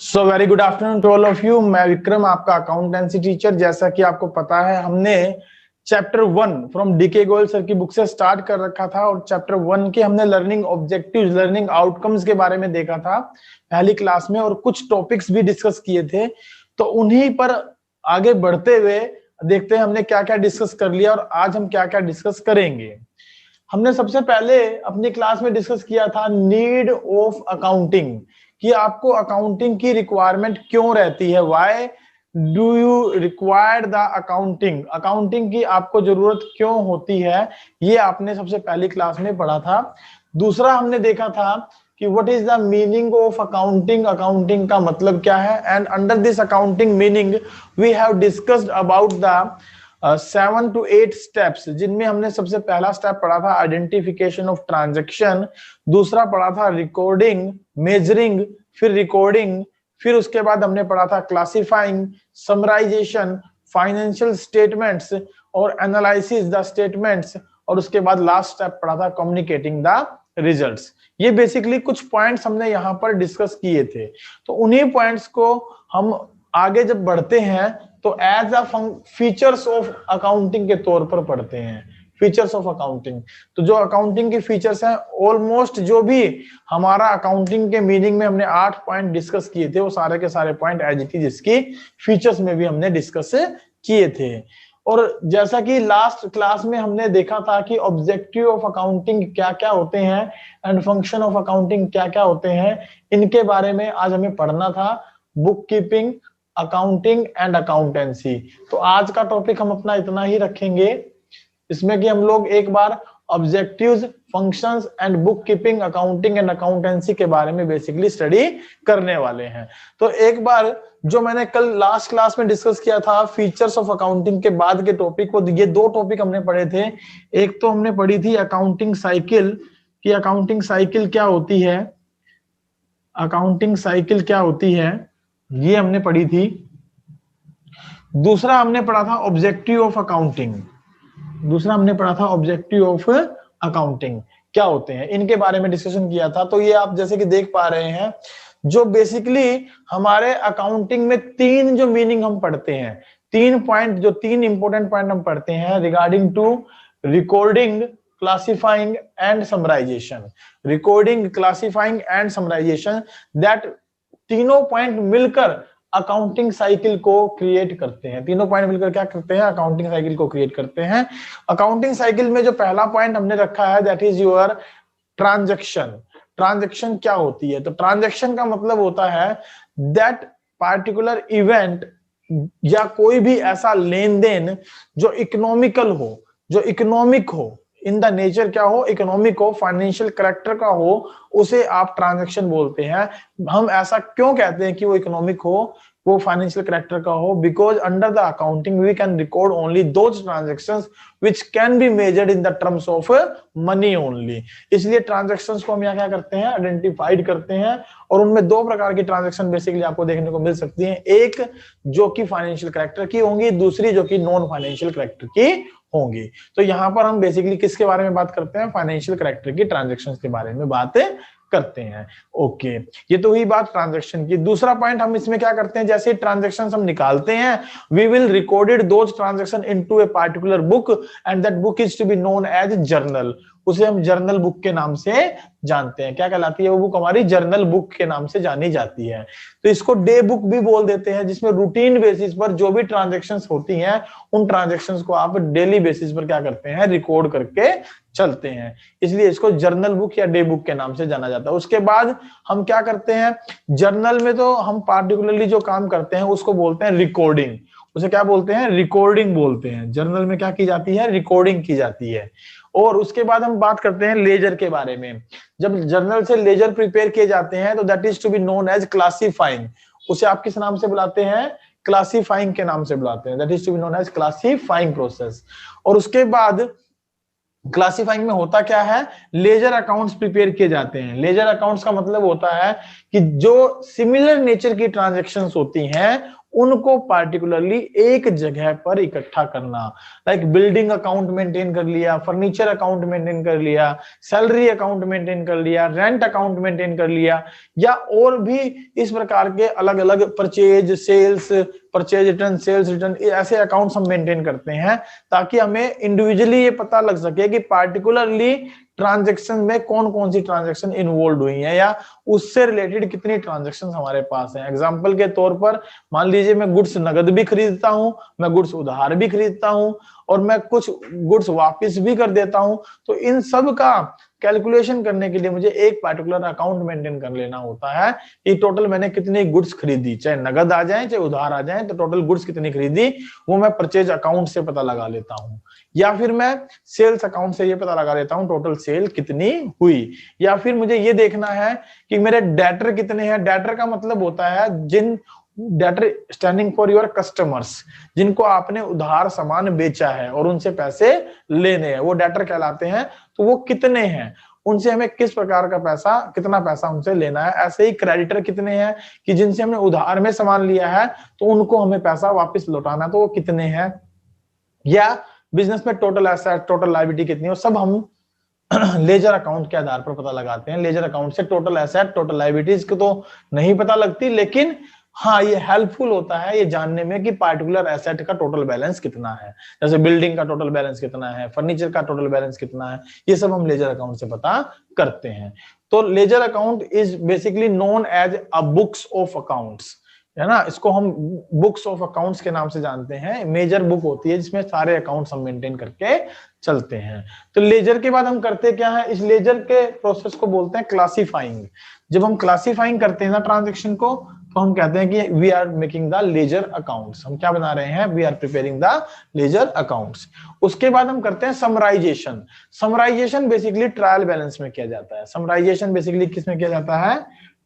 So very good afternoon to all of you. मैं विक्रम, आपका accountancy teacher. जैसा कि आपको पता है, हमने chapter 1 from DK Goyal sir की बुक से स्टार्ट कर रखा था और चैप्टर 1 के हमने लर्निंग ऑब्जेक्टिव्स, लर्निंग आउटकम्स के बारे में देखा था पहली क्लास में और कुछ टॉपिक्स भी डिस्कस किए थे। तो उन्हीं पर आगे बढ़ते हुए देखते हैं हमने क्या क्या डिस्कस कर लिया और आज हम क्या क्या डिस्कस करेंगे। हमने सबसे पहले अपनी क्लास में डिस्कस किया था नीड ऑफ अकाउंटिंग, कि आपको अकाउंटिंग की रिक्वायरमेंट क्यों रहती है। Why do you require the accounting, accounting की आपको जरूरत क्यों होती है, ये आपने सबसे पहली क्लास में पढ़ा था। दूसरा हमने देखा था कि what is the meaning of accounting, accounting का मतलब क्या है। And under this accounting meaning we have discussed about the 7 to 8 steps, जिनमें हमने सबसे पहला स्टेप पढ़ा था आइडेंटिफिकेशन ऑफ ट्रांजैक्शन, दूसरा पढ़ा था रिकॉर्डिंग, मेजरिंग, फिर रिकॉर्डिंग, फिर उसके बाद हमने पढ़ा था क्लासिफाइंग, समराइजेशन, फाइनेंशियल स्टेटमेंट्स और एनालिसिस द स्टेटमेंट्स, और उसके बाद लास्ट स्टेप पढ़ा था कम्युनिकेटिंग द रिजल्ट्स। ये बेसिकली कुछ पॉइंट्स हमने यहाँ पर डिस्कस किए थे। तो उन्हीं पॉइंट्स को हम आगे जब बढ़ते हैं तो as a features of accounting के तौर पर पढ़ते हैं। फीचर्स ऑफ अकाउंटिंग, तो जो अकाउंटिंग की फीचर्स हैं, ऑलमोस्ट जो भी हमारा अकाउंटिंग के मीनिंग में हमने 8 पॉइंट डिस्कस किए थे, वो सारे के सारे पॉइंट एज इट इज इसकी फीचर्स में भी हमने डिस्कस किए थे। और जैसा कि लास्ट क्लास में हमने देखा था कि ऑब्जेक्टिव ऑफ अकाउंटिंग क्या क्या होते हैं एंड फंक्शन ऑफ अकाउंटिंग क्या क्या होते हैं, इनके बारे में आज हमें पढ़ना था। Book keeping, accounting and accountancy. तो आज का टॉपिक हम अपना इतना ही रखेंगे, इसमें कि हम लोग एक बार objectives, functions and book keeping, accounting and accountancy के बारे में बेसिकली स्टडी करने वाले हैं। तो एक बार जो मैंने कल लास्ट क्लास में डिस्कस किया था फीचर्स ऑफ अकाउंटिंग के बाद के टॉपिक को, ये दो टॉपिक हमने पढ़े थे। एक तो हमने पढ़ी थी अकाउंटिंग साइकिल, कि अकाउंटिंग साइकिल क्या होती है, अकाउंटिंग साइकिल क्या होती है, ये हमने पढ़ी थी। दूसरा हमने पढ़ा था ऑब्जेक्टिव ऑफ अकाउंटिंग, दूसरा हमने पढ़ा था ऑब्जेक्टिव ऑफ अकाउंटिंग क्या होते हैं, इनके बारे में डिस्कशन किया था। तो ये आप जैसे कि देख पा रहे हैं, जो बेसिकली हमारे अकाउंटिंग में तीन जो मीनिंग हम पढ़ते हैं, तीन पॉइंट, जो तीन इंपॉर्टेंट पॉइंट हम पढ़ते हैं regarding to recording, classifying and summarization. Recording, classifying and summarization, that तीनों पॉइंट मिलकर अकाउंटिंग साइकिल को क्रिएट करते हैं। तीनों पॉइंट मिलकर क्या करते हैं, अकाउंटिंग साइकिल को क्रिएट करते हैं। अकाउंटिंग साइकिल में जो पहला पॉइंट हमने रखा है that is your transaction. Transaction क्या होती है, तो ट्रांजैक्शन का मतलब होता है दैट पार्टिकुलर इवेंट या कोई भी ऐसा लेन देन जो इकोनॉमिकल हो, जो इकोनॉमिक हो, इन द नेचर क्या हो, इकोनॉमिक हो, फाइनेंशियल कैरेक्टर का हो, उसे आप ट्रांजैक्शन बोलते हैं। हम ऐसा क्यों कहते हैं कि वो इकोनॉमिक हो, वो फाइनेंशियल कैरेक्टर का हो, because under the accounting we can record only those transactions which can be measured in the terms of money only. इसलिए ट्रांजैक्शंस को हम यहाँ क्या करते हैं, आइडेंटिफाइड करते हैं। और उनमें दो प्रकार की ट्रांजैक्शन बेसिकली आपको देखने को मिल सकती है, एक जो कि फाइनेंशियल कैरेक्टर की होंगी, दूसरी जो कि नॉन फाइनेंशियल कैरेक्टर की होंगी। तो यहां पर हम बेसिकली किसके बारे में बात करते हैं, फाइनेंशियल कैरेक्टर की ट्रांजैक्शंस के बारे में बात करते हैं। ओके, ये तो हुई बात ट्रांजैक्शन की। दूसरा पॉइंट हम इसमें क्या करते हैं, जैसे ट्रांजैक्शंस हम निकालते हैं, we will recorded those transaction into a particular book and that book is to be known as journal. उसे हम जर्नल बुक के नाम से जानते हैं। क्या कहलाती है वो बुक, हमारी जर्नल बुक के नाम से जानी जाती है। तो इसको डे बुक भी बोल देते हैं, जिसमें रूटीन बेसिस पर जो भी ट्रांजैक्शंस होती हैं, उन ट्रांजैक्शंस को आप डेली बेसिस पर क्या करते हैं, रिकॉर्ड करके चलते हैं। इसलिए इसको जर्नल बुक या डे बुक के नाम से जाना जाता है। उसके बाद हम क्या करते हैं, जर्नल में तो हम पार्टिकुलरली जो काम करते हैं उसको बोलते हैं रिकॉर्डिंग। उसे क्या बोलते हैं, रिकॉर्डिंग बोलते हैं। जर्नल में क्या की जाती है, रिकॉर्डिंग की जाती है। और उसके बाद हम बात करते हैं लेजर के बारे में। जब जर्नल से लेजर प्रिपेयर किए जाते हैं तो that is to be known as classifying. उसे आप किस नाम से बुलाते हैं, क्लासिफाइंग के नाम से बुलाते हैं। That is to be known as classifying process. और उसके बाद क्लासिफाइंग में होता क्या है, लेजर अकाउंट्स प्रिपेयर किए जाते हैं। लेजर अकाउंट्स का मतलब होता है कि जो सिमिलर नेचर की ट्रांजैक्शंस होती हैं उनको पार्टिकुलरली एक जगह पर इकट्ठा करना। लाइक बिल्डिंग अकाउंट मेंटेन कर लिया, फर्नीचर अकाउंट मेंटेन कर लिया, सैलरी अकाउंट मेंटेन कर लिया, रेंट अकाउंट मेंटेन कर लिया, या और भी इस प्रकार के अलग अलग purchase sales, purchase return, sales return, ऐसे अकाउंट्स हम मेंटेन करते हैं ताकि हमें इंडिविजुअली ये पता लग सके कि पार्टिकुलरली ट्रांजैक्शन में कौन कौन सी ट्रांजैक्शन इन्वॉल्व हुई है या उससे रिलेटेड कितनी ट्रांजैक्शन हमारे पास है। एग्जांपल के तौर पर मान लीजिए मैं गुड्स नगद भी खरीदता हूं, मैं गुड्स उधार भी खरीदता हूं और मैं कुछ गुड्स वापस भी कर देता हूं, तो इन सब का कैलकुलेशन करने के लिए मुझे एक पार्टिकुलर अकाउंट मेंटेन कर लेना होता है कि टोटल मैंने कितनी गुड्स खरीदी, चाहे नगद आ जाए चाहे उधार आ जाए, तो टोटल गुड्स कितनी खरीदी वो मैं परचेज अकाउंट से पता लगा लेता हूं, या फिर मैं सेल्स अकाउंट से ये पता लगा लेता हूं टोटल सेल कितनी हुई, या फिर मुझे ये देखना है कि मेरे डेटर कितने हैं। डेटर का मतलब होता है जिन debtor standing for your customers, जिनको आपने उधार सामान बेचा है और उनसे पैसे लेने हैं, वो डेटर कहलाते हैं। तो वो कितने हैं, उनसे हमें किस प्रकार का पैसा, कितना पैसा उनसे लेना है। ऐसे ही क्रेडिटर कितने हैं कि जिनसे हमने उधार में सामान लिया है तो उनको हमें पैसा वापस लौटाना है, तो वो कितने हैं। या बिजनेस में टोटल एसेट, टोटल लायबिलिटी कितनी है, सब हम लेजर अकाउंट के आधार पर पता लगाते हैं। लेजर अकाउंट से टोटल एसेट, टोटल लायबिलिटीज को तो नहीं पता लगती, लेकिन हाँ ये हेल्पफुल होता है ये जानने में कि पार्टिकुलर एसेट का टोटल बैलेंस कितना है। जैसे बिल्डिंग का टोटल बैलेंस कितना है, फर्नीचर का टोटल बैलेंस कितना है, ये सब हम लेजर अकाउंट से पता करते हैं। तो ledger account is basically known as a books of accounts, है ना। इसको हम बुक्स ऑफ अकाउंट्स के नाम से जानते हैं। मेजर बुक होती है जिसमें सारे अकाउंट्स हम मेंटेन करके चलते हैं। तो लेजर के बाद हम करते क्या है, इस लेजर के प्रोसेस को बोलते हैं क्लासिफाइंग। जब हम क्लासिफाइंग करते हैं ना ट्रांजेक्शन को, तो हम कहते हैं कि we are making the ledger accounts. हम क्या बना रहे हैं, we are preparing the ledger accounts. उसके बाद हम करते हैं summarization. Summarization basically trial balance में किया जाता है। समराइजेशन बेसिकली किस में किया जाता है,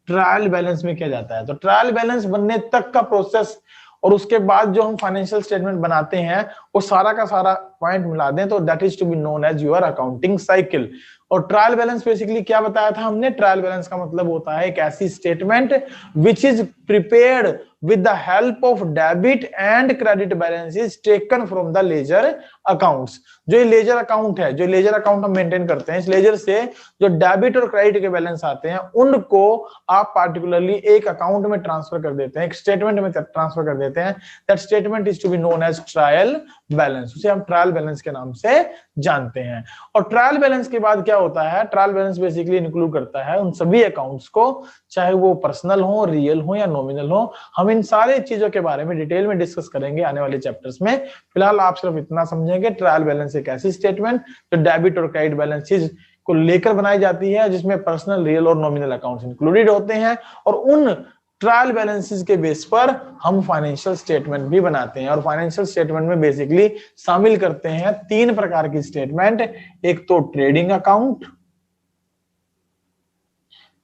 ट्रायल बैलेंस में किया जाता है। तो ट्रायल बैलेंस बनने तक का प्रोसेस और उसके बाद जो हम फाइनेंशियल स्टेटमेंट बनाते हैं वो सारा का सारा पॉइंट मिला दें तो that is to be known as your accounting cycle. और ट्रायल बैलेंस बेसिकली क्या बताया था हमने, ट्रायल बैलेंस का मतलब होता है एक ऐसी statement which is prepared with the help of debit and credit balances taken from the ledger accounts। जो ये लेजर अकाउंट है, जो लेजर अकाउंट हम मेंटेन करते हैं, इस लेजर से जो डेबिट और क्रेडिट के बैलेंस आते हैं उनको आप पार्टिकुलरली एक अकाउंट में ट्रांसफर कर देते हैं, एक स्टेटमेंट में ट्रांसफर कर देते हैं। That statement is to be known as trial balance. उसे हम ट्रायल बैलेंस के नाम से जानते हैं। और ट्रायल बैलेंस के बाद क्या होता है, ट्रायल बैलेंस बेसिकली इंक्लूड करता है उन सभी अकाउंट्स को, चाहे वो पर्सनल हो, रियल हो या नॉमिनल हो। हम इन सारे चीजों के बारे में डिटेल में डिस्कस करेंगे आने वाले चैप्टर्स में। फिलहाल आप सिर्फ इतना समझेंगे, ट्रायल बैलेंस एक ऐसी स्टेटमेंट जो डेबिट और क्रेडिट बैलेंसेस को लेकर बनाई जाती है जिसमें पर्सनल, रियल और नॉमिनल अकाउंट्स इंक्लूडेड होते हैं। और उन ट्रायल बैलेंसेस के बेस पर हम फाइनेंशियल स्टेटमेंट भी बनाते हैं। और फाइनेंशियल स्टेटमेंट में बेसिकली शामिल करते हैं 3 प्रकार की स्टेटमेंट। एक तो ट्रेडिंग अकाउंट,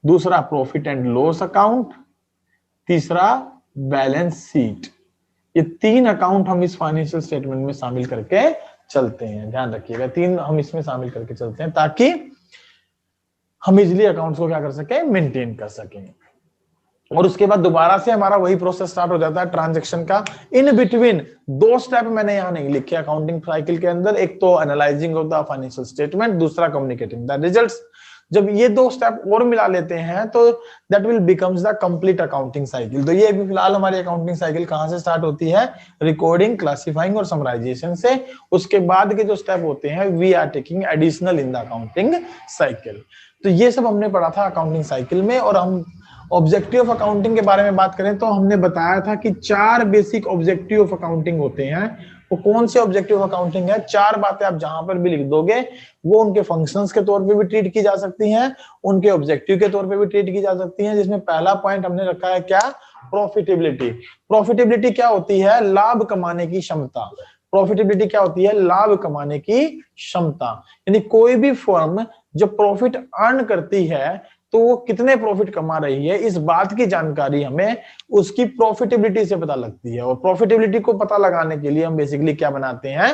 दूसरा प्रॉफिट एंड लॉस अकाउंट, तीसरा बैलेंस शीट। ये 3 अकाउंट हम इस फाइनेंशियल स्टेटमेंट में शामिल करके चलते हैं। ध्यान रखिएगा 3 हम इसमें शामिल करके चलते हैं ताकि हम इजिली अकाउंट्स को क्या कर सके, मेंटेन कर सकें। और उसके बाद दोबारा से हमारा वही प्रोसेस स्टार्ट हो जाता है ट्रांजैक्शन का। इन बिटवीन 2 स्टेप मैंने यहां नहीं लिखे अकाउंटिंग साइकिल के अंदर, एक तो analysing of the financial statement, दूसरा कम्युनिकेटिंग द रिजल्ट्स। जब ये 2 स्टेप और मिला लेते हैं तो that will becomes the complete accounting cycle. तो ये अभी फिलहाल हमारी अकाउंटिंग साइकिल कहां से स्टार्ट होती है, रिकॉर्डिंग, क्लासिफाइंग और समराइजेशन से। उसके बाद के जो स्टेप होते हैं we are taking additional in the accounting cycle. तो ये सब हमने पढ़ा था अकाउंटिंग साइकिल में। और हम ऑब्जेक्टिव ऑफ अकाउंटिंग के बारे में बात करें तो हमने बताया था कि 4 बेसिक ऑब्जेक्टिव ऑफ अकाउंटिंग होते हैं। वो कौन से ऑब्जेक्टिव ऑफ अकाउंटिंग है, 4 बातें आप जहां पर भी लिख दोगे वो उनके फंक्शंस के तौर पे भी ट्रीट की जा सकती हैं, उनके ऑब्जेक्टिव के तौर पे भी ट्रीट की जा सकती हैं। जिसमें पहला पॉइंट हमने रखा है क्या, प्रॉफिटेबिलिटी। प्रॉफिटेबिलिटी क्या होती है, लाभ कमाने की क्षमता। प्रॉफिटेबिलिटी क्या होती है, लाभ कमाने की क्षमता। यानी कोई भी फर्म जो प्रॉफिट अर्न करती है तो वो कितने प्रॉफिट कमा रही है, इस बात की जानकारी हमें उसकी प्रॉफिटेबिलिटी से पता लगती है। और प्रॉफिटेबिलिटी को पता लगाने के लिए हम बेसिकली क्या बनाते हैं,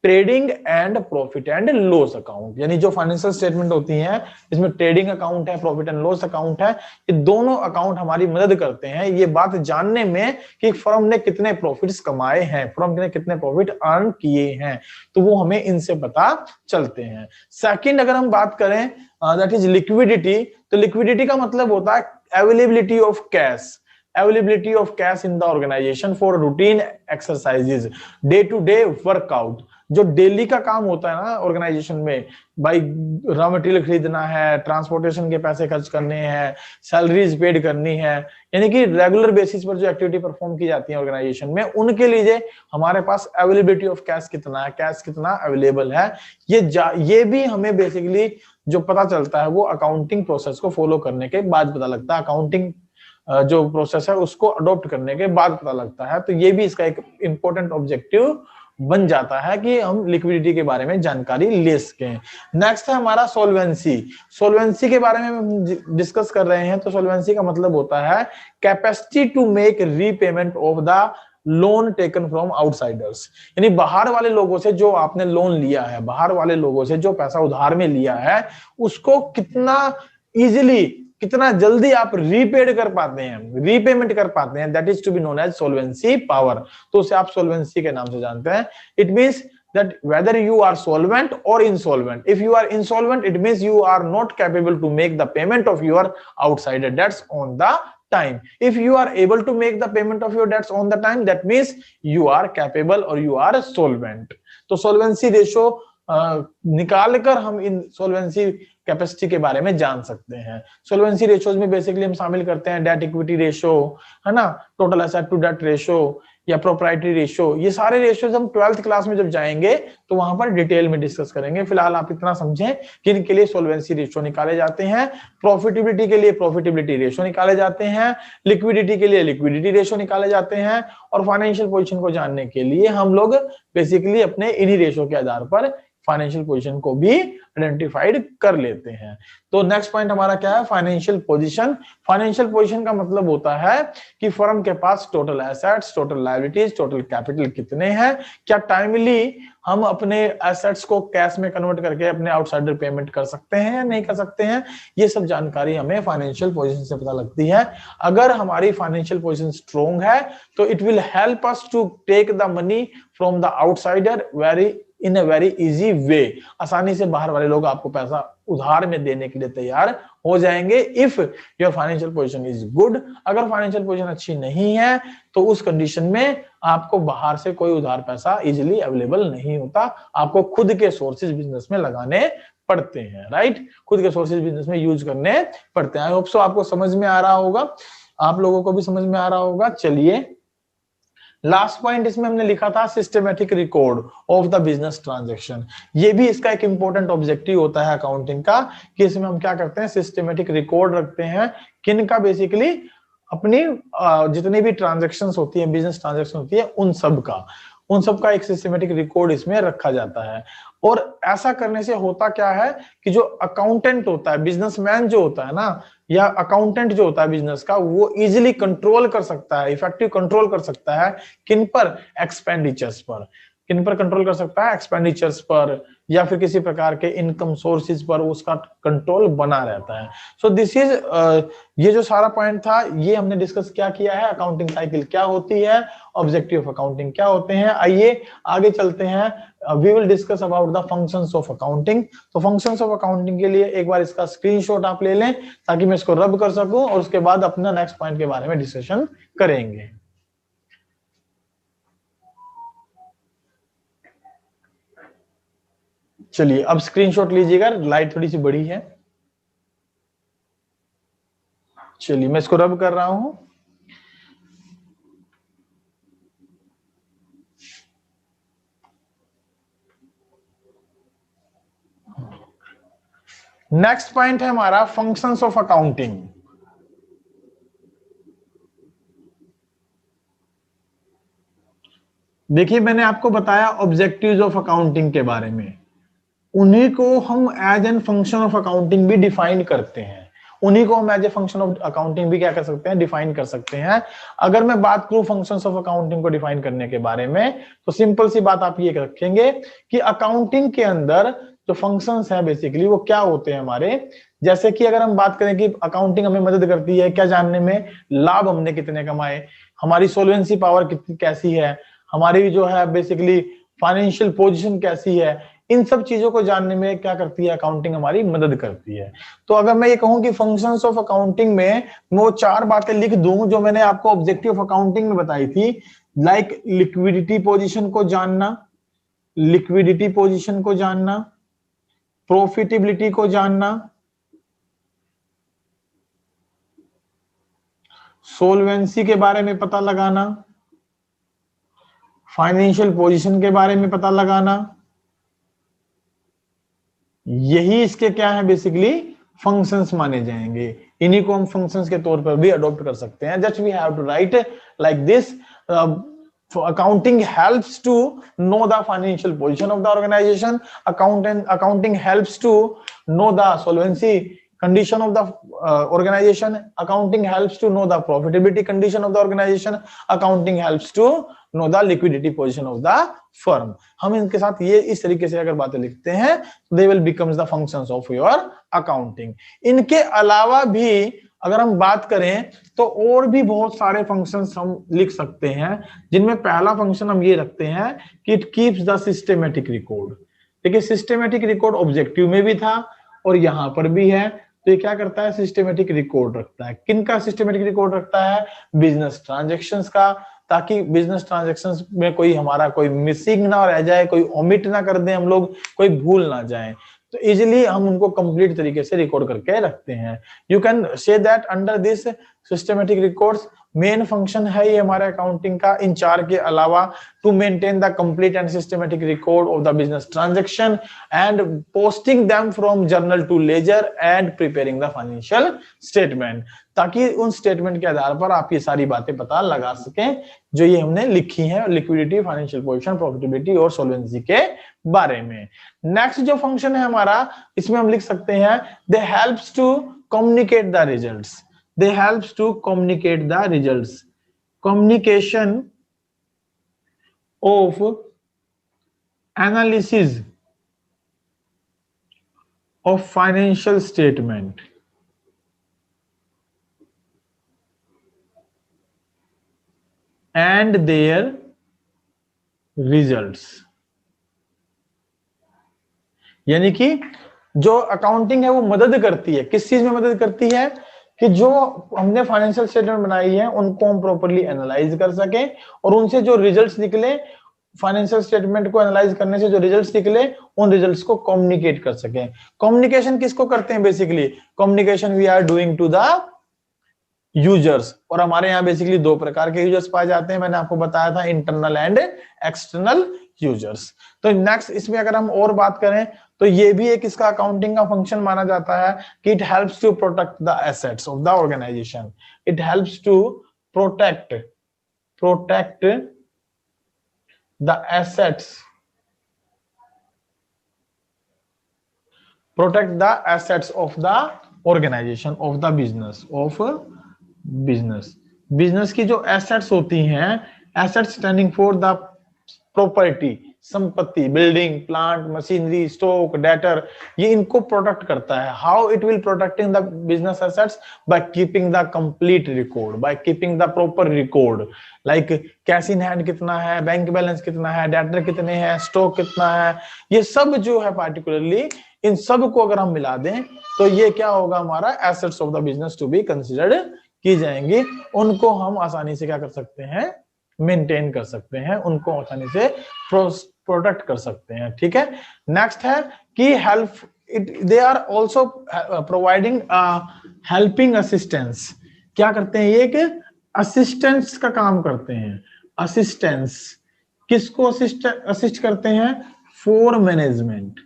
trading and profit and loss account, यानी जो फाइनेंशियल स्टेटमेंट होती हैं इसमें ट्रेडिंग अकाउंट है, प्रॉफिट एंड लॉस अकाउंट है, ये दोनों अकाउंट हमारी मदद करते हैं ये बात जानने में कि फर्म ने कितने प्रॉफिट्स कमाए हैं, फर्म ने कितने प्रॉफिट अर्न किए हैं, तो वो हमें इनसे पता चलते हैं। सेकंड अगर हम बात करें दैट इज लिक्विडिटी, तो लिक्विडिटी का मतलब होता है availability of cash, availability of cash in the organization for routine exercises, day to day workout, जो डेली का काम होता है ना ऑर्गेनाइजेशन में, भाई रॉ मटेरियल खरीदना है, ट्रांसपोर्टेशन के पैसे खर्च करने हैं, सैलरीज पेड करनी है, यानी कि रेगुलर बेसिस पर जो एक्टिविटी परफॉर्म की जाती है ऑर्गेनाइजेशन में, उनके लिए हमारे पास अवेलेबिलिटी ऑफ कैश कितना है, कैश कितना अवेलेबल है, ये भी हमें बेसिकली जो पता चलता है वो अकाउंटिंग प्रोसेस को फॉलो करने के बाद पता लगता है, अकाउंटिंग जो प्रोसेस है उसको अडॉप्ट करने के बाद पता लगता है। तो ये भी इसका एक इंपॉर्टेंट ऑब्जेक्टिव बन जाता है कि हम लिक्विडिटी के बारे में जानकारी ले सकें। नेक्स्ट है हमारा सोल्वेंसी। सोल्वेंसी के बारे में हम डिस्कस कर रहे हैं, तो सोल्वेंसी का मतलब होता है capacity to make repayment of the loan taken from outsiders, यानी बाहर वाले लोगों से जो आपने लोन लिया है, बाहर वाले लोगों से जो पैसा उधार में लिया है, उसको कितना इजिली, कितना जल्दी आप रीपेड कर पाते हैं, रीपेमेंट कर पाते हैं, that is to be known as solvency power. तो उसे आप सोल्वेंसी के नाम से जानते हैं। It means that whether you are solvent or insolvent. If you are insolvent, it means you are not capable to make the payment of your outsider debts on the time. If you are able to make the payment of your debts on the time, that means you are capable or you are solvent. तो solvency ratio निकालकर हम इन सोल्वेंसी capacity के बारे में जान सकते हैं। सोल्वेंसी ratios में बेसिकली हम शामिल करते हैं डेट इक्विटी रेशियो, है ना, total asset to debt ratio या प्रोप्राइटरी रेशियो। ये सारे रेशियोज हम 12th क्लास में जब जाएंगे तो वहां पर डिटेल में डिस्कस करेंगे। फिलहाल आप इतना समझें कि इनके लिए सोल्वेंसी रेशियो निकाले जाते हैं, प्रॉफिटेबिलिटी के लिए प्रॉफिटेबिलिटी रेशियो निकाले जाते हैं, लिक्विडिटी के लिए लिक्विडिटी रेशियो निकाले जाते हैं, और फाइनेंशियल पोजीशन को जानने के लिए हम लोग बेसिकली अपने इन्हीं रेशियो के आधार पर फाइनेंशियल पोजीशन को भी आइडेंटिफाइड कर लेते हैं। तो नेक्स्ट पॉइंट हमारा क्या है, फाइनेंशियल पोजीशन। फाइनेंशियल पोजीशन का मतलब होता है कि फर्म के पास total assets, total liabilities, total capital कितने हैं, क्या टाइमली हम अपने एसेट्स को कैश में कन्वर्ट करके अपने आउटसाइडर पेमेंट कर सकते हैं या नहीं कर सकते हैं, ये सब जानकारी हमें फाइनेंशियल पोजीशन से पता लगती है। अगर हमारी फाइनेंशियल पोजीशन स्ट्रॉन्ग है तो it will help us to take the money from the outsider in a very easy way. आसानी से बाहर वाले लोग आपको पैसा उधार में देने के लिए तैयार हो जाएंगे if your financial position is good. अगर फाइनेंशियल पोजीशन अच्छी नहीं है तो उस कंडीशन में आपको बाहर से कोई उधार पैसा इजीली अवेलेबल नहीं होता, आपको खुद के सोर्सेज बिजनेस में लगाने पड़ते हैं, राइट, खुद के सोर्सेज बिजनेस में यूज करने पड़ते हैं। आई होप सो आपको समझ में आ रहा होगा, आप लोगों को भी समझ में आ रहा होगा। चलिए लास्ट पॉइंट इसमें हमने लिखा था systematic record of the business transaction. ये भी इसका एक इंपॉर्टेंट ऑब्जेक्टिव होता है अकाउंटिंग का कि इसमें हम क्या करते हैं, सिस्टमेटिक रिकॉर्ड रखते हैं। किन का, बेसिकली अपनी जितनी भी ट्रांजैक्शंस होती है, बिजनेस ट्रांजैक्शन होती है, उन सब का एक सिस्टमेटिक रिकॉर्ड इसमें रखा जाता है। और ऐसा करने से होता क्या है कि जो अकाउंटेंट होता है, बिजनेसमैन जो होता है ना, या अकाउंटेंट जो होता है बिजनेस का, वो इजीली कंट्रोल कर सकता है, इफेक्टिव कंट्रोल कर सकता है किन पर, एक्सपेंडिचर्स पर। किन पर कंट्रोल कर सकता है, एक्सपेंडिचर्स पर, या फिर किसी प्रकार के इनकम सोर्सेज पर उसका कंट्रोल बना रहता है। सो दिस इज ये जो सारा पॉइंट था ये हमने डिस्कस क्या किया है, अकाउंटिंग साइकिल क्या होती है, ऑब्जेक्टिव ऑफ अकाउंटिंग क्या होते हैं। आइए आगे चलते हैं, we will discuss about the functions of accounting. तो फंक्शंस ऑफ अकाउंटिंग के लिए एक बार इसका स्क्रीनशॉट आप ले लें ताकि मैं इसको रब कर सकूं और उसके बाद अपना नेक्स्ट पॉइंट के बारे में डिस्कशन करेंगे। चलिए अब स्क्रीनशॉट लीजिएगा, लाइट थोड़ी सी बड़ी है। चलिए मैं इसको रब कर रहा हूं। नेक्स्ट पॉइंट है हमारा फंक्शंस ऑफ अकाउंटिंग। देखिए मैंने आपको बताया ऑब्जेक्टिव्स ऑफ अकाउंटिंग के बारे में, उन्हीं को हम as an function of accounting भी डिफाइन करते हैं। उन्हीं को हम as a function of accounting भी क्या कर सकते हैं, डिफाइन कर सकते हैं। अगर मैं बात करूं फंक्शंस ऑफ अकाउंटिंग को डिफाइन करने के बारे में, तो सिंपल सी बात आप ये रखेंगे कि अकाउंटिंग के अंदर जो फंक्शंस हैं बेसिकली वो क्या होते हैं हमारे। जैसे कि अगर हम बात करें कि अकाउंटिंग हमें मदद करती है क्या जानने में, लाभ हमने कितने कमाए, हमारी सोल्वेंसी पावर कितनी कैसी है, हमारी जो है बेसिकली फाइनेंशियल पोजीशन कैसी है, इन सब चीजों को जानने में क्या करती है अकाउंटिंग, हमारी मदद करती है। तो अगर मैं ये कहूं कि फंक्शंस ऑफ अकाउंटिंग में मैं वो 4 बातें लिख दूं जो मैंने आपको ऑब्जेक्टिव ऑफ अकाउंटिंग में बताई थी, लाइक लिक्विडिटी पोजीशन को जानना, लिक्विडिटी पोजीशन को जानना, प्रॉफिटेबिलिटी को जानना, सोल्वेंसी के बारे में पता लगाना, फाइनेंशियल पोजीशन के बारे में पता लगाना, यही इसके क्या है बेसिकली फंक्शंस माने जाएंगे। इन्हीं को हम फंक्शंस के तौर पर भी अडॉप्ट कर सकते हैं। Just we have to write like this, accounting helps to know the financial position of the organization, accounting helps to know the solvency condition of the organization, accounting helps to know the profitability condition of the organization, accounting helps to know the liquidity position of the firm। हम इनके साथ ये इस तरीके से अगर बातें लिखते हैं they will becomes the functions of your accounting। इनके अलावा भी अगर हम बात करें तो और भी बहुत सारे फंक्शंस हम लिख सकते हैं, जिनमें पहला फंक्शन हम ये रखते हैं कि it keeps the systematic record. देखिए सिस्टेमेटिक रिकॉर्ड ऑब्जेक्टिव में भी था और यहां पर भी है, तो ये क्या करता है, सिस्टेमेटिक रिकॉर्ड रखता है। किनका सिस्टेमेटिक रिकॉर्ड रखता है, बिजनेस ट्रांजैक्शंस का, ताकि बिजनेस ट्रांजैक्शंस में कोई हमारा कोई मिसिंग ना रह जाए, कोई ओमिट ना कर दें हम लोग, कोई भूल ना जाए, तो इजिली हम उनको कंप्लीट तरीके से रिकॉर्ड करके रखते हैं। You can say that under this systematic records main function है ये हमारे अकाउंटिंग का, इन 4 के अलावा, to maintain the complete and systematic record of the business transaction and posting them from journal to ledger and preparing the financial statement, ताकि उन statement के आधार पर आप ये सारी बातें पता लगा सकें जो ये हमने लिखी हैं, लिक्विडिटी, फाइनेंशियल पोजीशन, प्रॉफिटेबिलिटी और सोल्वेंसी के बारे में। नेक्स्ट जो फंक्शन है हमारा, इसमें हम लिख सकते हैं they helps to communicate the results, they helps to communicate the results, communication of analysis of financial statement and their results। यानी कि जो अकाउंटिंग है वो मदद करती है, किस चीज में मदद करती है, कि जो हमने फाइनेंशियल स्टेटमेंट बनाई है उनको हम प्रॉपर्ली एनालाइज कर सकें और उनसे जो रिजल्ट्स निकले, फाइनेंशियल स्टेटमेंट को एनालाइज करने से जो रिजल्ट्स निकले उन रिजल्ट्स को कम्युनिकेट कर सकें। कम्युनिकेशन किसको करते हैं, basically communication we are doing to the users, और हमारे यहाँ बेसिकली 2 प्रकार के यूजर्स पाए जाते हैं, मैंने आपको बताया था, इंटरनल एंड एक्सटर्नल यूजर्स। तो नेक्स्ट इसमें अगर हम और बात करें तो ये भी एक इसका अकाउंटिंग का फंक्शन माना जाता है कि it helps to protect the assets of the organisation, it helps to protect the assets, protect the assets of the organisation, of the business, of business की जो एसेट्स होती हैं, assets standing for the property, संपत्ति, building, plant, machinery, stock, debtor, ये इनको protect करता है। How it will protecting the business assets, by keeping the complete record, by keeping the proper record, like cash in hand कितना है, bank balance कितना है, debtor कितने हैं, स्टॉक कितना है, ये सब जो है पार्टिकुलरली इन सब को अगर हम मिला दें तो ये क्या होगा, हमारा assets of the business to be considered की जाएंगी। उनको हम आसानी से क्या कर सकते हैं, मेंटेन कर सकते हैं, उनको आसानी से प्रोटेक्ट कर सकते हैं। ठीक है, नेक्स्ट है कि help it, they are also providing helping assistance. क्या करते हैं, ये एक असिस्टेंस का काम करते हैं। असिस्टेंस किसको असिस्ट करते हैं, फॉर मैनेजमेंट,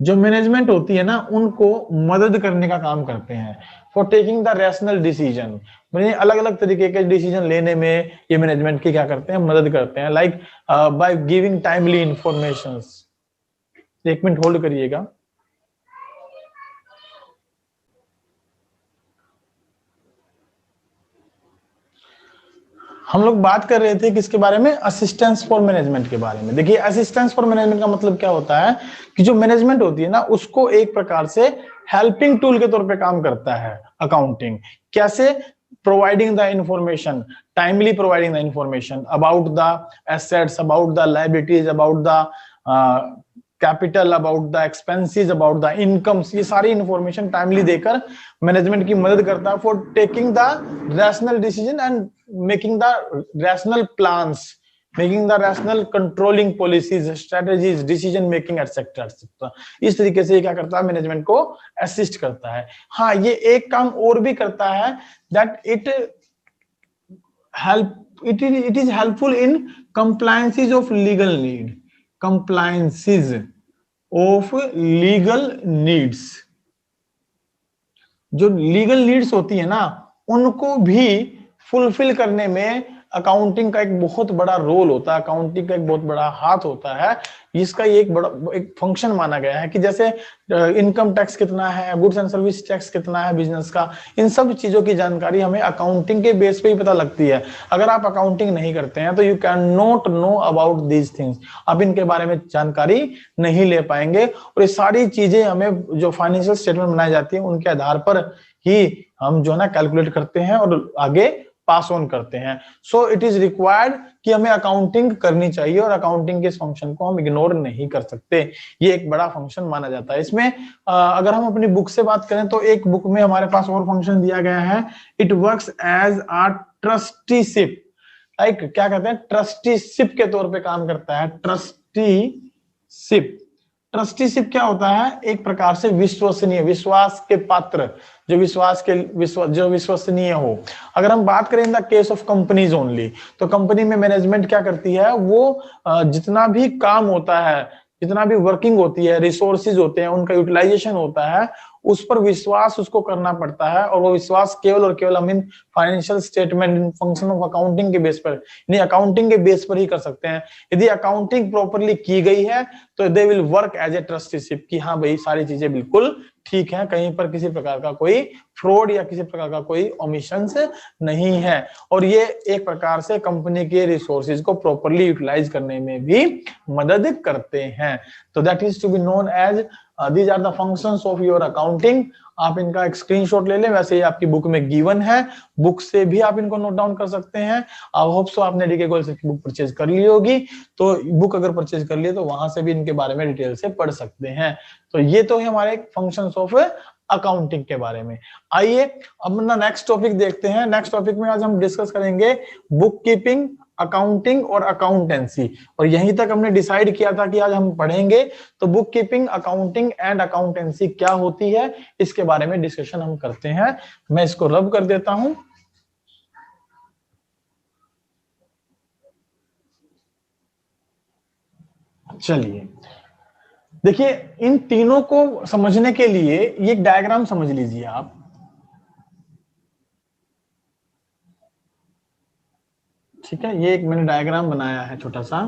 जो मैनेजमेंट होती है ना उनको मदद करने का काम करते हैं। For taking the rational decision, मतलब अलग अलग तरीके के डिसीजन लेने में ये मैनेजमेंट की क्या करते हैं, मदद करते हैं। Like by giving timely informations. 1 minute hold करिएगा। हम लोग बात कर रहे थे किसके बारे में, असिस्टेंस फॉर मैनेजमेंट के बारे में। देखिए असिस्टेंस फॉर मैनेजमेंट का मतलब क्या होता है कि जो मैनेजमेंट होती है ना उसको एक प्रकार से हेल्पिंग टूल के तौर पे काम करता है अकाउंटिंग। कैसे, providing the information, timely providing the information about the assets, about the liabilities, about the capital, about the expenses, about the incomes, ये सारी इंफॉर्मेशन टाइमली देकर मैनेजमेंट की मदद करता है for taking the rational decision and making the rational plans, making the rational controlling policies, strategies, decision making etcetera etcetera. इस तरीके से क्या करता है, मैनेजमेंट को असिस्ट करता है। हाँ, ये एक काम और भी करता है, that it is helpful in compliances of legal need, compliances of legal needs। जो लीगल नीड्स होती है ना उनको भी फुलफिल करने में अकाउंटिंग का एक बहुत बड़ा रोल होता है, अकाउंटिंग का एक बहुत बड़ा हाथ होता है। इसका ये एक बड़ा एक फंक्शन माना गया है कि जैसे इनकम टैक्स कितना है, गुड्स एंड सर्विस टैक्स कितना है बिजनेस का, इन सब चीजों की जानकारी हमें अकाउंटिंग के बेस पे ही पता लगती है। अगर आप अकाउंटिंग नहीं करते हैं तो you can not know about these things, आप इनके बारे में जानकारी नहीं ले पाएंगे। और ये सारी चीजें हमें जो फाइनेंशियल स्टेटमेंट बनाई जाती है उनके आधार पर ही हम जो है ना कैलकुलेट करते हैं और आगे पास ऑन करते हैं। सो इट इज रिक्वायर्ड कि हमें अकाउंटिंग करनी चाहिए और अकाउंटिंग के इस फंक्शन को हम इग्नोर नहीं कर सकते। ये एक बड़ा फंक्शन माना जाता है। इसमें अगर हम अपनी बुक से बात करें तो एक बुक में हमारे पास और फंक्शन दिया गया है, it works as a trusteeship. Like क्या कहते हैं, ट्रस्टीशिप के तौर पे काम करता है। ट्रस्टीशिप, ट्रस्टीशिप क्या होता है, एक प्रकार से विश्वसनीय, विश्वास के पात्र, जो जो विश्वसनीय हो। अगर हम बात करें in the case of companies only, तो कंपनी में मैनेजमेंट क्या करती है, वो जितना भी काम होता है, जितना भी वर्किंग होती है, रिसोर्सेज होते हैं, उनका यूटिलाइजेशन होता है, उस पर विश्वास उसको करना पड़ता है। और वो विश्वास केवल और केवल हम in financial statement, in function of accounting के बेस पर, नहीं अकाउंटिंग के बेस पर ही कर सकते हैं। यदि अकाउंटिंग प्रॉपरली की गई है तो they will work as a trusteeship, कि हाँ भाई सारी चीजें बिल्कुल ठीक है, कहीं पर किसी प्रकार का कोई फ्रॉड या किसी प्रकार का कोई ओमिशंस नहीं है। और ये एक प्रकार से कंपनी के रिसोर्सेज को प्रॉपरली यूटिलाइज करने में भी मदद करते हैं। तो that is to be known as these are the functions of your accounting. आप इनका एक स्क्रीनशॉट ले लें, वैसे ही आपकी बुक में गिवन है, बुक से भी आप इनको नोट डाउन कर सकते हैं। आई होप सो आपने डीके गोल्ड की बुक परचेज कर ली होगी, तो बुक अगर परचेज कर लिए तो वहां से भी इनके बारे में डिटेल से पढ़ सकते हैं। तो ये तो है हमारे फंक्शंस ऑफ अकाउंटिंग के बारे में। आइए अब ना नेक्स्ट टॉपिक देखते हैं। नेक्स्ट टॉपिक में आज हम डिस्कस करेंगे बुक कीपिंग, अकाउंटिंग और अकाउंटेंसी। और यहीं तक हमने डिसाइड किया था कि आज हम पढ़ेंगे। तो book keeping, accounting and accountancy क्या होती है, इसके बारे में डिस्कशन हम करते हैं। मैं इसको रब कर देता हूं। चलिए देखिए, इन तीनों को समझने के लिए ये एक डायग्राम समझ लीजिए आप। ठीक है, ये एक मैंने डायग्राम बनाया है छोटा सा,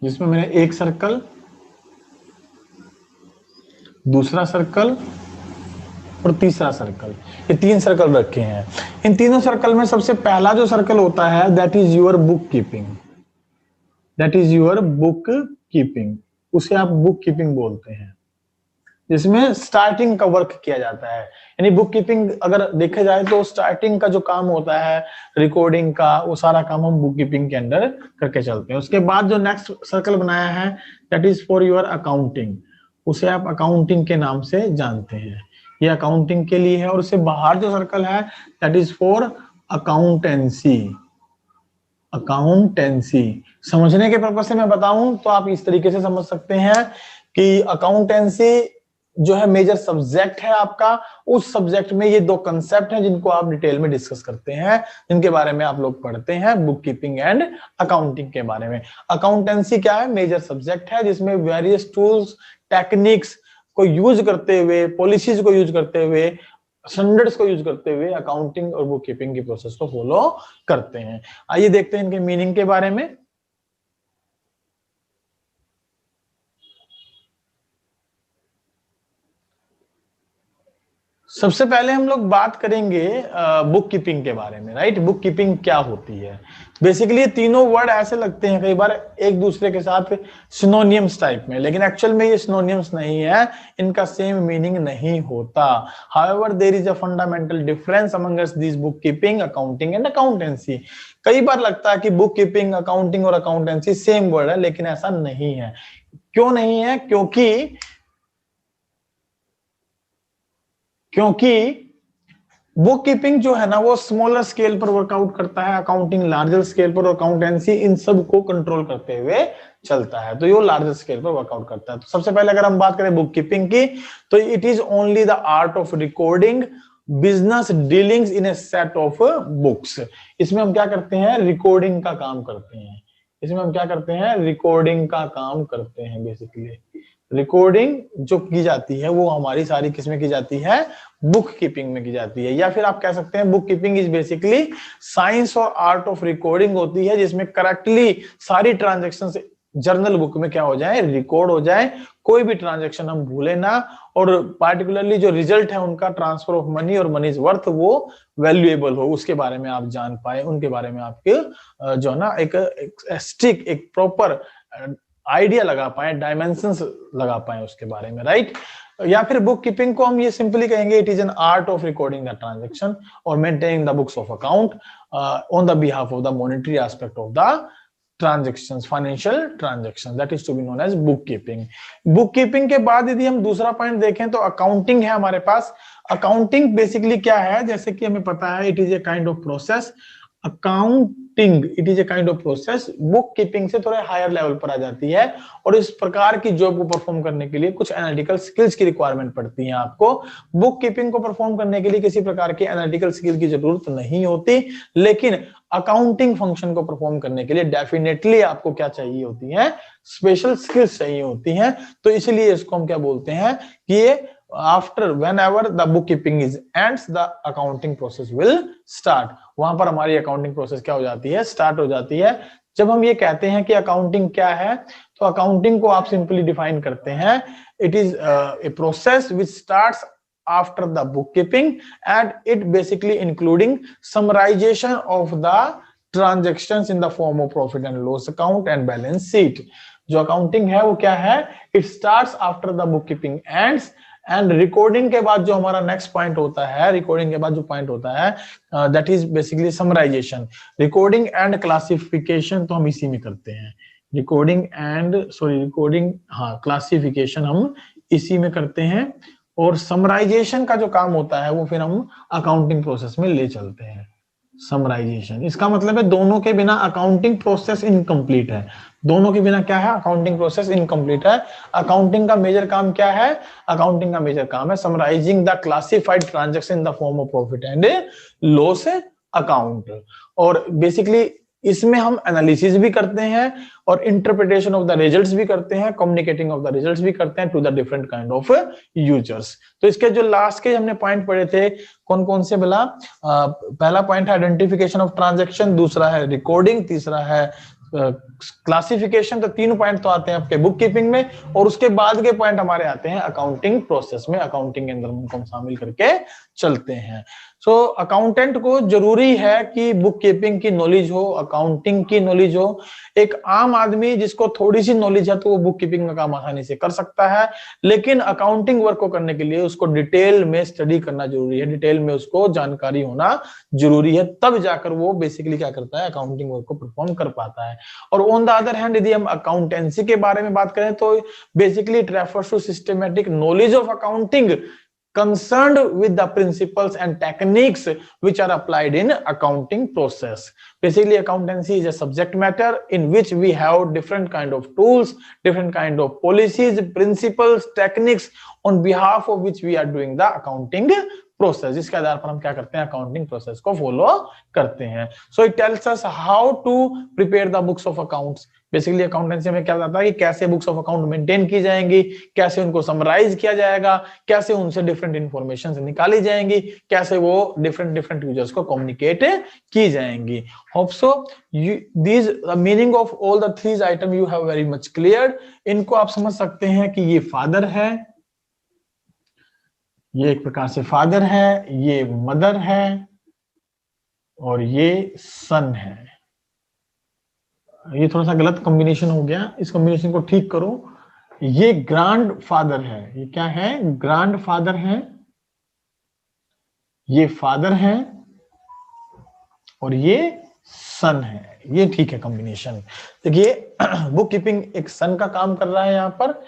जिसमें मैंने एक सर्कल, दूसरा सर्कल और तीसरा सर्कल, ये तीन सर्कल रखे हैं। इन तीनों सर्कल में सबसे पहला जो सर्कल होता है that is your book keeping, that is your book keeping, उसे आप बुक कीपिंग बोलते हैं, जिसमें स्टार्टिंग का वर्क किया जाता है। यानी बुक कीपिंग अगर देखा जाए तो स्टार्टिंग का जो काम होता है रिकॉर्डिंग का, वो सारा काम हम बुक कीपिंग के अंडर करके चलते हैं। उसके बाद जो नेक्स्ट सर्कल बनाया है that is for your accounting, उसे आप अकाउंटिंग के नाम से जानते हैं, ये अकाउंटिंग के लिए है। और उससे बाहर जो सर्कल है that is for accountancy, accountancy. समझने के पर्पज से मैं बताऊं तो आप इस तरीके से समझ सकते हैं कि अकाउंटेंसी जो है मेजर सब्जेक्ट है आपका, उस सब्जेक्ट में ये दो कंसेप्ट हैं जिनको आप डिटेल में डिस्कस करते हैं, जिनके बारे में आप लोग पढ़ते हैं, बुक कीपिंग एंड अकाउंटिंग के बारे में। अकाउंटेंसी क्या है, मेजर सब्जेक्ट है जिसमें वेरियस टूल्स, टेक्निक्स को यूज करते हुए, पॉलिसीज को यूज करते हुए, स्टैंडर्ड्स को यूज करते हुए अकाउंटिंग और बुक कीपिंग की प्रोसेस को फॉलो करते हैं। आइए देखते हैं इनके मीनिंग के बारे में। सबसे पहले हम लोग बात करेंगे बुक कीपिंग के बारे में, राइट। बुक कीपिंग क्या होती है? बेसिकली तीनों वर्ड ऐसे लगते हैं कई बार एक दूसरे के साथ सिनोनियम्स टाइप में, लेकिन एक्चुअल में ये सिनोनियम्स नहीं है, इनका सेम मीनिंग नहीं होता। However there is a fundamental difference among this book keeping, accounting and accountancy. कई बार लगता है कि बुक कीपिंग, अकाउंटिंग और अकाउंटेंसी सेम वर्ड है, लेकिन ऐसा नहीं है। क्यों नहीं है? क्योंकि बुक कीपिंग जो है ना वो स्मॉलर स्केल पर वर्कआउट करता है, अकाउंटिंग लार्जर स्केल पर, और अकाउंटेंसी इन सब को कंट्रोल करते हुए चलता है, तो ये लार्जर स्केल पर वर्कआउट करता है। तो सबसे पहले अगर हम बात करें बुक कीपिंग की, तो it is only the art of recording business dealings in A set of books. इसमें हम क्या करते हैं? रिकॉर्डिंग का काम करते हैं। इसमें हम क्या करते हैं? रिकॉर्डिंग का काम करते हैं। बेसिकली रिकॉर्डिंग जो की जाती है वो हमारी सारी किसमें की जाती है? बुक कीपिंग में की जाती है। या फिर आप कह सकते हैं book keeping is basically science और आर्ट ऑफ रिकॉर्डिंग होती है, जिसमें करेक्टली सारी ट्रांजेक्शन जर्नल बुक में क्या हो जाए? रिकॉर्ड हो जाए, कोई भी ट्रांजेक्शन हम भूले ना, और पार्टिकुलरली जो रिजल्ट है उनका, ट्रांसफर ऑफ मनी और मनीज वर्थ, वो वैल्यूएबल हो, उसके बारे में आप जान पाए, उनके बारे में आपके जो है ना एक स्टिक, एक प्रॉपर आइडिया लगा पाए, डायमेंशंस लगा पाए उसके बारे में, राइट। या फिर बुक कीपिंग को हम ये सिंपली कहेंगे it is an art of recording the transaction और maintaining the books of account on the behalf of the monetary aspect of the transactions, financial transaction, that is to be known as book keeping. Book keeping के बाद यदि हम दूसरा point देखें तो accounting है हमारे पास। अकाउंटिंग बेसिकली क्या है? जैसे कि हमें पता है it is a kind of process. Accounting it is a kind of process book keeping से थोड़े हायर लेवल पर आ जाती है, और इस प्रकार की जॉब को परफॉर्म करने के लिए कुछ एनालिटिकल स्किल्स की रिक्वायरमेंट पड़ती है आपको। बुक कीपिंग को परफॉर्म करने के लिए किसी प्रकार की एनालिटिकल स्किल की जरूरत नहीं होती, लेकिन अकाउंटिंग फंक्शन को परफॉर्म करने के लिए डेफिनेटली आपको क्या चाहिए होती है? स्पेशल स्किल्स चाहिए होती हैं। तो इसलिए इसको हम क्या बोलते हैं कि ये after whenever the bookkeeping is ends the accounting process will start। वहां पर हमारी अकाउंटिंग प्रोसेस क्या हो जाती है? स्टार्ट हो जाती है। जब हम ये कहते हैं कि अकाउंटिंग क्या है, तो अकाउंटिंग को आप सिंपली डिफाइन करते हैं it is a process which starts after the bookkeeping and it basically including summarization of the transactions in the form of profit and loss account and balance sheet। जो accounting है वो क्या है? it starts after the bookkeeping ends and recording के बाद जो हमारा next point होता है, रिकॉर्डिंग के बाद जो पॉइंट होता है that is basically summarisation. Recording and classification तो हम इसी में करते हैं। रिकॉर्डिंग क्लासिफिकेशन हम इसी में करते हैं, और समराइजेशन का जो काम होता है वो फिर हम अकाउंटिंग प्रोसेस में ले चलते हैं। समराइजेशन इसका मतलब है दोनों के बिना अकाउंटिंग प्रोसेस इनकम्प्लीट है। दोनों के बिना क्या है? अकाउंटिंग प्रोसेस इनकम्प्लीट है। अकाउंटिंग का मेजर काम क्या है? अकाउंटिंग का मेजर काम है summarising the classified transaction in the form of profit and loss account. और बेसिकली इसमें हम एनालिसिस भी करते हैं और इंटरप्रिटेशन ऑफ द रिजल्ट्स भी करते हैं, कम्युनिकेटिंग ऑफ द रिजल्ट्स भी करते हैं to the different kind of users. तो इसके जो लास्ट के हमने पॉइंट पढ़े थे कौन कौन से बोला? पहला पॉइंट है आइडेंटिफिकेशन ऑफ ट्रांजैक्शन, दूसरा है रिकॉर्डिंग, तीसरा है क्लासिफिकेशन। तो तीन पॉइंट तो आते हैं आपके बुक कीपिंग में, और उसके बाद के पॉइंट हमारे आते हैं अकाउंटिंग प्रोसेस में। अकाउंटिंग के अंदर उनको हम शामिल करके चलते हैं। सो अकाउंटेंट को जरूरी है कि बुक कीपिंग की नॉलेज हो, अकाउंटिंग की नॉलेज हो। एक आम आदमी जिसको थोड़ी सी नॉलेज है तो वो बुक कीपिंग का काम आसानी से कर सकता है, लेकिन अकाउंटिंग वर्क को करने के लिए उसको डिटेल में स्टडी करना जरूरी है, डिटेल में उसको जानकारी होना जरूरी है, तब जाकर वो बेसिकली क्या करता है? अकाउंटिंग वर्क को परफॉर्म कर पाता है। और ऑन द अदर हैंड यदि हम अकाउंटेंसी के बारे में बात करें तो basically it refers to systematic knowledge of accounting concerned with the principles and techniques which are applied in accounting process. Basically accountancy is a subject matter in which we have different kind of tools, different kind of policies, principles, techniques on behalf of which we are doing the accounting process. इसके आधार पर हम क्या करते हैं? Accounting process को follow करते हैं। So it tells us how to prepare the books of accounts. Basically accountancy में क्या बताता है कि कैसे बुक्स ऑफ अकाउंट मेंटेन की जाएंगी, कैसे उनको समराइज किया जाएगा, कैसे उनसे डिफरेंट इंफॉर्मेशन निकाली जाएंगी, कैसे वो डिफरेंट यूजर्स को कम्युनिकेट की जाएंगी। Hope so these meaning of all the three item you have very much clear. इनको आप समझ सकते हैं कि ये फादर है, ये एक प्रकार से फादर है, ये मदर है, और ये सन है। ये थोड़ा सा गलत कॉम्बिनेशन हो गया, इस कॉम्बिनेशन को ठीक करो। ये ग्रैंड फादर है, ये क्या है, ग्रैंड फादर है, ये फादर है, और ये सन है। ये ठीक है कॉम्बिनेशन। देखिए बुक कीपिंग एक सन का काम कर रहा है यहाँ पर।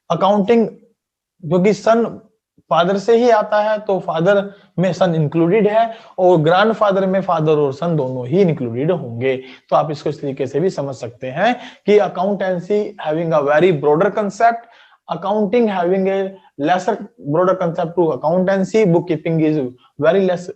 अकाउंटिंग, क्योंकि सन फादर से ही आता है तो फादर में सन इंक्लूडेड है, और ग्रैंडफादर में फादर और सन दोनों ही इंक्लूडेड होंगे। तो आप इसको इस तरीके से भी समझ सकते हैं कि accountancy having a very broader concept, accounting having a lesser broader concept to accountancy, book keeping is very less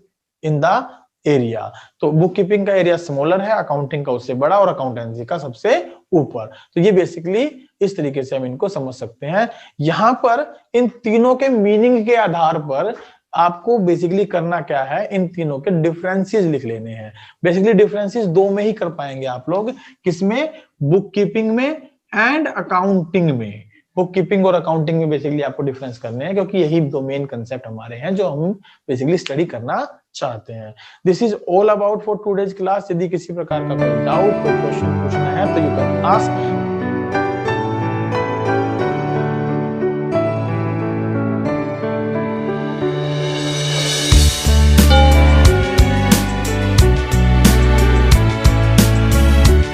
in the area. तो बुक कीपिंग का एरिया स्मॉलर है, अकाउंटिंग का उससे बड़ा, और अकाउंटेंसी का सबसे ऊपर। तो ये बेसिकली इस तरीके से हम इनको समझ सकते हैं। यहां पर इन तीनों के मीनिंग के आधार पर आपको बेसिकली करना क्या है, इन तीनों के डिफरेंसेस लिख लेने हैं। बेसिकली डिफरेंसेस दो में ही कर पाएंगे आप लोग, किसमें, बुक कीपिंग में एंड अकाउंटिंग में। बुक कीपिंग और अकाउंटिंग में बेसिकली आपको डिफरेंस करने हैं, क्योंकि यही दो मेन कंसेप्ट हमारे हैं जो हम बेसिकली स्टडी करना चाहते हैं। This is all about for today's class. यदि किसी प्रकार का कोई डाउट, कोई क्वेश्चन पूछना है तो यू कैन आस्क।